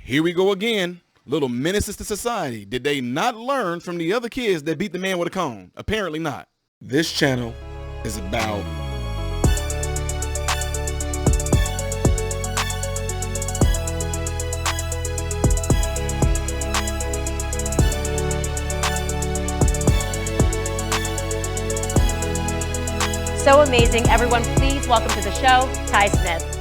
Here we go again. Little menaces to society. Did they not learn from the other kids that beat the man with a cone? Apparently not. This channel is about so amazing. Everyone, please welcome to the show, Ty Smith.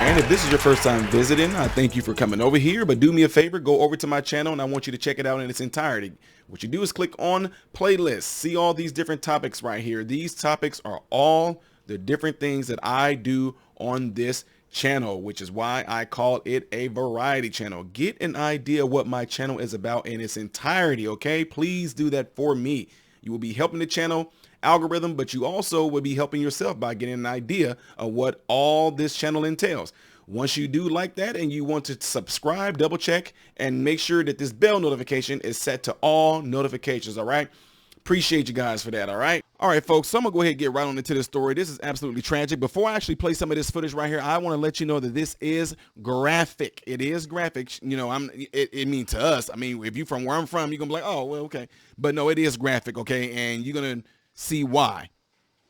And if this is your first time visiting, I thank you for coming over here. But do me a favor, go over to my channel and I want you to check it out in its entirety. What you do is click on playlists. See all these different topics right here. These topics are all the different things that I do on this channel, which is why I call it a variety channel. Get an idea what my channel is about in its entirety, okay? Please do that for me. You will be helping the channel algorithm, but you also will be helping yourself by getting an idea of what all this channel entails. Once you do like that and you want to subscribe, double check and make sure that this bell notification is set to all notifications. All right. Appreciate you guys for that. All right. All right, folks. So I'm gonna go ahead and get right on into this story. This is absolutely tragic. Before I actually play some of this footage right here, I want to let you know that this is graphic. It is graphic. You know, it means to us. I mean, if you from where I'm from, you're gonna be like, oh, well, okay. But no, it is graphic. Okay. And you're gonna see why.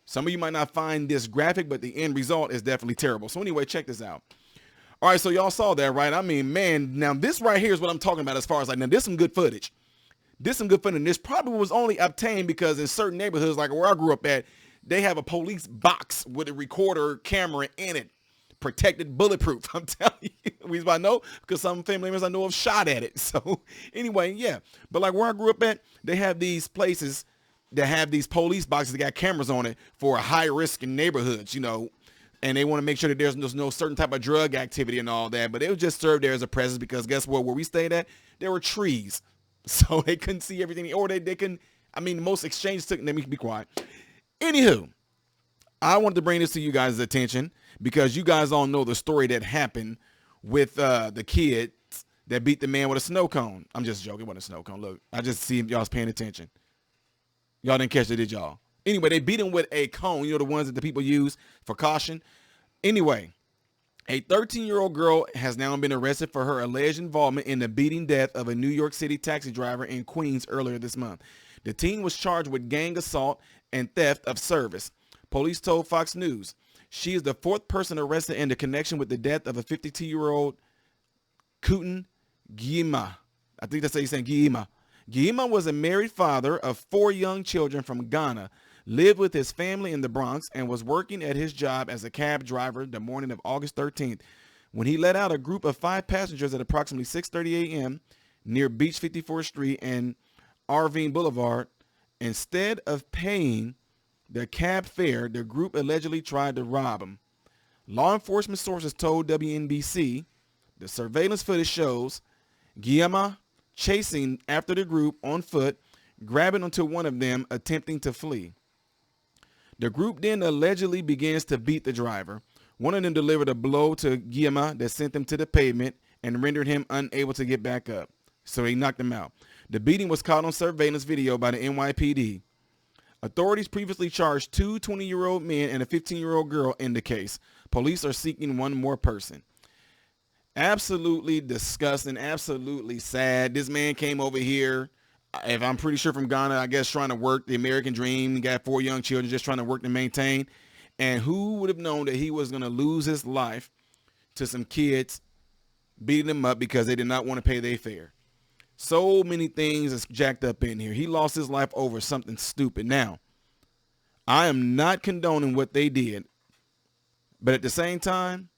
Some of you might not find this graphic, but the end result is definitely terrible. So anyway, check this out. All right, so y'all saw that, right? I mean, man, now this right here is what I'm talking about as far as like, now this some good footage. This some good footage. And this probably was only obtained because in certain neighborhoods, like where I grew up at, they have a police box with a recorder camera in it, protected, bulletproof. I'm telling you, we I know because some family members I know have shot at it. So anyway, yeah. But like where I grew up at, they have these places that have these police boxes that got cameras on it for high risk in neighborhoods, you know, and they want to make sure that there's no certain type of drug activity and all that. But it would just serve there as a presence because guess what? Where we stayed at, there were trees. So they couldn't see everything. Or they can, I mean, most exchanges took, let me be quiet. Anywho, I wanted to bring this to you guys' attention because you guys all know the story that happened with the kid that beat the man with a snow cone. I'm just joking. It wasn't a snow cone. Look, I just see if y'all's paying attention. Y'all didn't catch it, did y'all? Anyway, they beat him with a cone, you know, the ones that the people use for caution. Anyway, a 13-year-old girl has now been arrested for her alleged involvement in the beating death of a New York City taxi driver in Queens earlier this month. The teen was charged with gang assault and theft of service. Police told Fox News. She is the fourth person arrested in the connection with the death of a 52-year-old Kutin Guima. I think that's how you say Guima. Guima was a married father of 4 young children from Ghana, lived with his family in the Bronx, and was working at his job as a cab driver the morning of August 13th when he let out a group of 5 passengers at approximately 6:30 a.m. near Beach 54th Street and Arvine Boulevard. Instead of paying the cab fare, the group allegedly tried to rob him. Law enforcement sources told WNBC the surveillance footage shows Guillaume chasing after the group on foot, grabbing onto one of them, attempting to flee. The group then allegedly begins to beat the driver. One of them delivered a blow to Guillaume that sent him to the pavement and rendered him unable to get back up. So he knocked him out. The beating was caught on surveillance video by the NYPD. Authorities previously charged 2 20-year-old men and a 15-year-old girl in the case. Police are seeking one more person. Absolutely disgusting, absolutely sad. This man came over here, if I'm pretty sure from Ghana, I guess trying to work the American dream. He got 4 young children just trying to work to maintain. And who would have known that he was going to lose his life to some kids beating him up because they did not want to pay their fare. So many things is jacked up in here. He lost his life over something stupid. Now, I am not condoning what they did, but at the same time,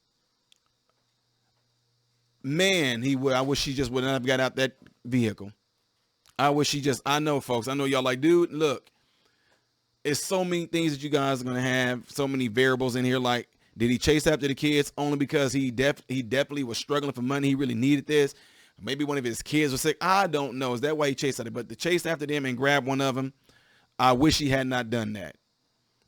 man, I wish he just would not have got out that vehicle. I wish he just, I know, folks, I know y'all like, dude, look, it's so many things that you guys are going to have, so many variables in here. Like, did he chase after the kids only because he definitely was struggling for money? He really needed this. Maybe one of his kids was sick. I don't know. Is that why he chased after? But to chase after them and grab one of them, I wish he had not done that.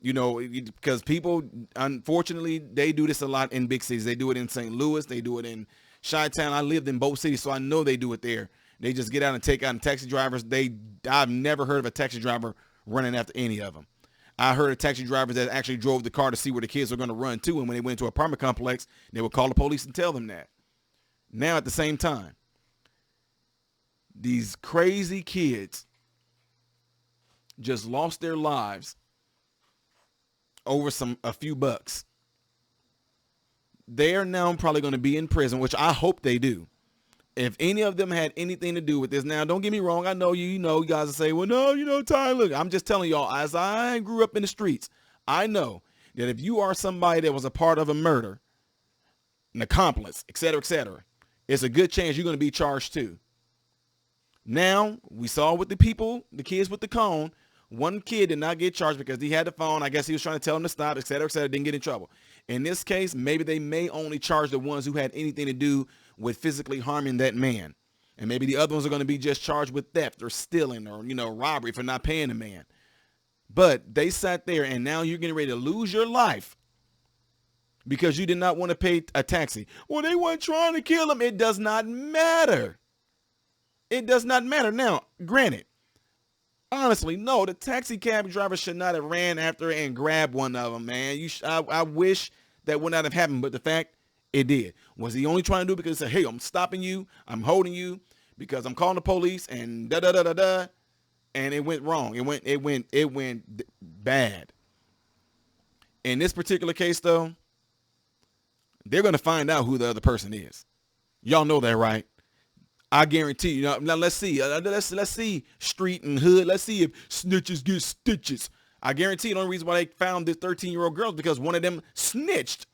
You know, because people, unfortunately, they do this a lot in big cities. They do it in St. Louis. They do it in Chi-Town. I lived in both cities, so I know they do it there. They just get out and take out and taxi drivers. I've never heard of a taxi driver running after any of them. I heard of taxi drivers that actually drove the car to see where the kids were going to run to. And when they went into an apartment complex, they would call the police and tell them that. Now, at the same time, these crazy kids just lost their lives over a few bucks. They are now probably going to be in prison, which I hope they do. If any of them had anything to do with this, now don't get me wrong. I know you guys will say, well, no, Ty, look, I'm just telling y'all, as I grew up in the streets, I know that if you are somebody that was a part of a murder, an accomplice, et cetera, it's a good chance you're going to be charged too. Now, we saw with the kids with the cone, one kid did not get charged because he had the phone. I guess he was trying to tell them to stop, et cetera, didn't get in trouble. In this case, maybe they may only charge the ones who had anything to do with physically harming that man. And maybe the other ones are going to be just charged with theft or stealing or, robbery for not paying the man. But they sat there, and now you're getting ready to lose your life because you did not want to pay a taxi. Well, they weren't trying to kill him. It does not matter. It does not matter. Now, granted, honestly, no, the taxi cab driver should not have ran after and grabbed one of them, man. I wish that would not have happened, but the fact it did. Was he only trying to do it because he said, hey, I'm stopping you, I'm holding you because I'm calling the police and da-da-da-da-da, and it went wrong. It went bad. In this particular case, though, they're going to find out who the other person is. Y'all know that, right? I guarantee you. Now let's see. Let's see street and hood. Let's see if snitches get stitches. I guarantee you the only reason why they found this 13-year-old girl is because one of them snitched.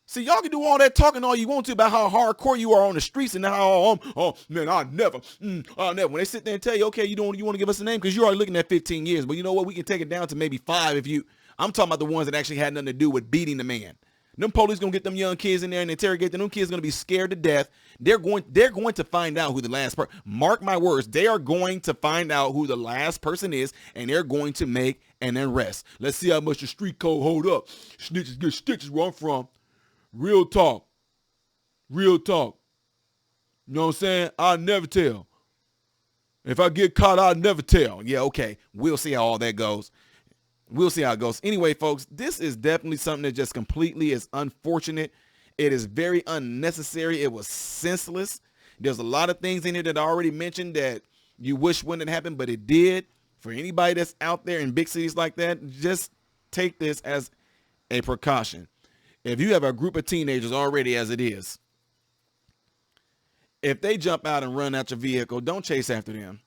See, y'all can do all that talking all you want to about how hardcore you are on the streets and how, man, I'll never. When they sit there and tell you, okay, you want to give us a name because you're already looking at 15 years. But you know what? We can take it down to maybe 5 if you. I'm talking about the ones that actually had nothing to do with beating the man. Them police gonna get them young kids in there and interrogate them. Them kids gonna be scared to death. They're going to find out who the last person. Mark my words. They are going to find out who the last person is, and they're going to make an arrest. Let's see how much the street code hold up. Snitches get stitches where I'm from. Real talk. Real talk. You know what I'm saying? I'll never tell. If I get caught, I'll never tell. Yeah, okay. We'll see how all that goes. We'll see how it goes. Anyway, folks, this is definitely something that just completely is unfortunate. It is very unnecessary. It was senseless. There's a lot of things in here that I already mentioned that you wish wouldn't have happened, but it did. For anybody that's out there in big cities like that, just take this as a precaution. If you have a group of teenagers already as it is, if they jump out and run out your vehicle, don't chase after them.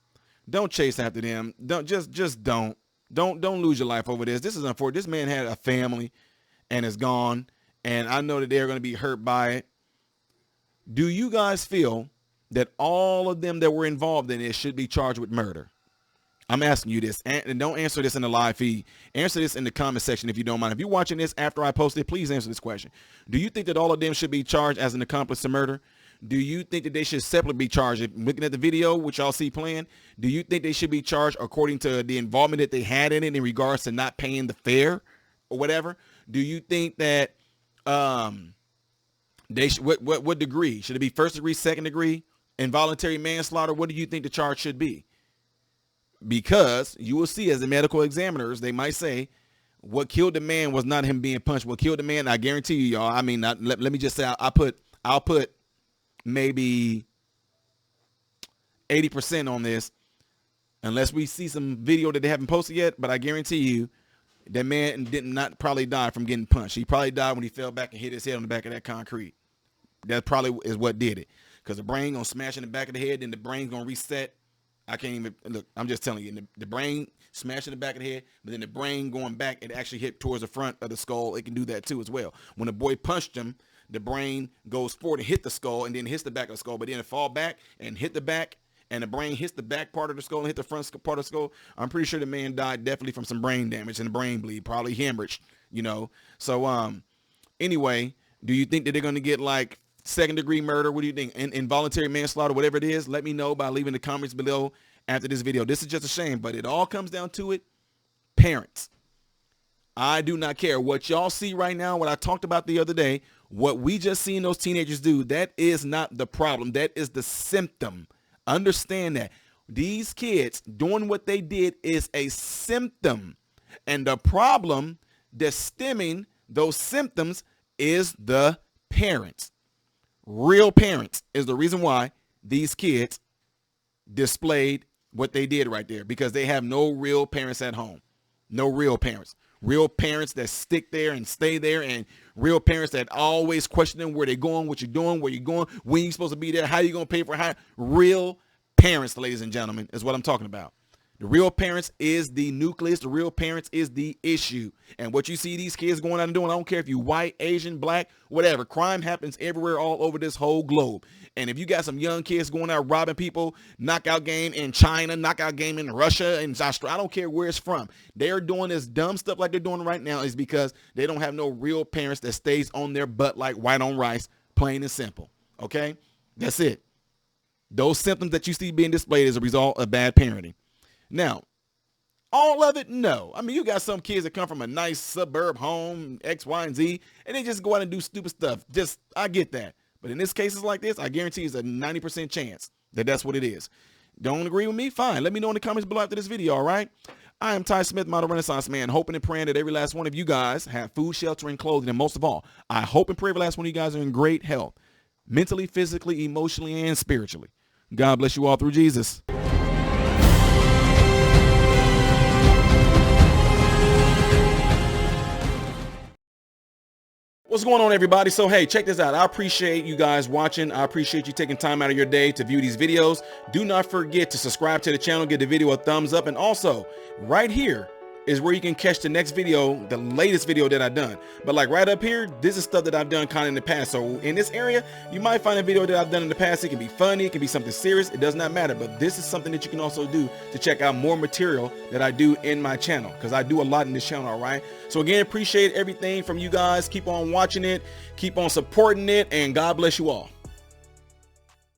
Don't chase after them. Don't just don't. Don't lose your life over this. This is unfortunate. This man had a family and is gone, and I know that they're going to be hurt by it. Do you guys feel that all of them that were involved in this should be charged with murder? I'm asking you this, and don't answer this in the live feed. Answer this in the comment section if you don't mind. If you're watching this after I post it, please answer this question. Do you think that all of them should be charged as an accomplice to murder? Do you think that they should separately be charged? Looking at the video, which y'all see playing, do you think they should be charged according to the involvement that they had in it in regards to not paying the fare or whatever? Do you think that they should, what degree? Should it be first degree, second degree, involuntary manslaughter? What do you think the charge should be? Because you will see as the medical examiners, they might say what killed the man was not him being punched. What killed the man, I guarantee you, y'all. I mean, let me just say, I'll put maybe 80% on this, unless we see some video that they haven't posted yet. But I guarantee you that man did not probably die from getting punched. He probably died when he fell back and hit his head on the back of that concrete. That probably is what did it, because the brain gonna smash in the back of the head, then the brain's gonna reset. I can't even look. I'm just telling you, the brain smashing the back of the head, but then the brain going back, it actually hit towards the front of the skull. It can do that too as well. When the boy punched him, the brain goes forward and hit the skull and then hits the back of the skull, but then it fall back and hit the back, and the brain hits the back part of the skull and hit the front part of the skull. I'm pretty sure the man died definitely from some brain damage and a brain bleed, probably hemorrhage, So anyway, do you think that they're going to get like second degree murder? What do you think? Involuntary manslaughter, whatever it is, let me know by leaving the comments below after this video. This is just a shame, but it all comes down to it. Parents, I do not care what y'all see right now, what I talked about the other day, what we just seen those teenagers do. That is not the problem. That is the symptom. Understand that. These kids doing what they did is a symptom, and the problem that's stemming those symptoms is the parents. Real parents is the reason why these kids displayed what they did right there, because they have no real parents at home. No real parents. Real parents that stick there and stay there, and real parents that always question them where they're going, what you're doing, where you're going, when you're supposed to be there, how you going to pay for how. Real parents, ladies and gentlemen, is what I'm talking about. The real parents is the nucleus. The real parents is the issue. And what you see these kids going out and doing, I don't care if you white, Asian, black, whatever. Crime happens everywhere all over this whole globe. And if you got some young kids going out robbing people, knockout game in China, knockout game in Russia, and Australia, I don't care where it's from. They're doing this dumb stuff like they're doing right now is because they don't have no real parents that stays on their butt like white on rice, plain and simple. Okay? That's it. Those symptoms that you see being displayed as a result of bad parenting. Now, all of it, no. I mean, you got some kids that come from a nice suburb home, X, Y, and Z, and they just go out and do stupid stuff. I get that. But in this cases like this, I guarantee it's a 90% chance that that's what it is. Don't agree with me? Fine. Let me know in the comments below after this video, all right? I am Ty Smith, Model Renaissance Man, hoping and praying that every last one of you guys have food, shelter, and clothing. And most of all, I hope and pray every last one of you guys are in great health, mentally, physically, emotionally, and spiritually. God bless you all through Jesus. What's going on, everybody? So, hey, check this out. I appreciate you guys watching. I appreciate you taking time out of your day to view these videos. Do not forget to subscribe to the channel, give the video a thumbs up, and also right here is where you can catch the next video, the latest video that I've done. But like right up here, this is stuff that I've done kind of in the past. So in this area, you might find a video that I've done in the past. It can be funny, it can be something serious. It does not matter. But this is something that you can also do to check out more material that I do in my channel, because I do a lot in this channel, all right? So again, appreciate everything from you guys. Keep on watching it, keep on supporting it, and God bless you all.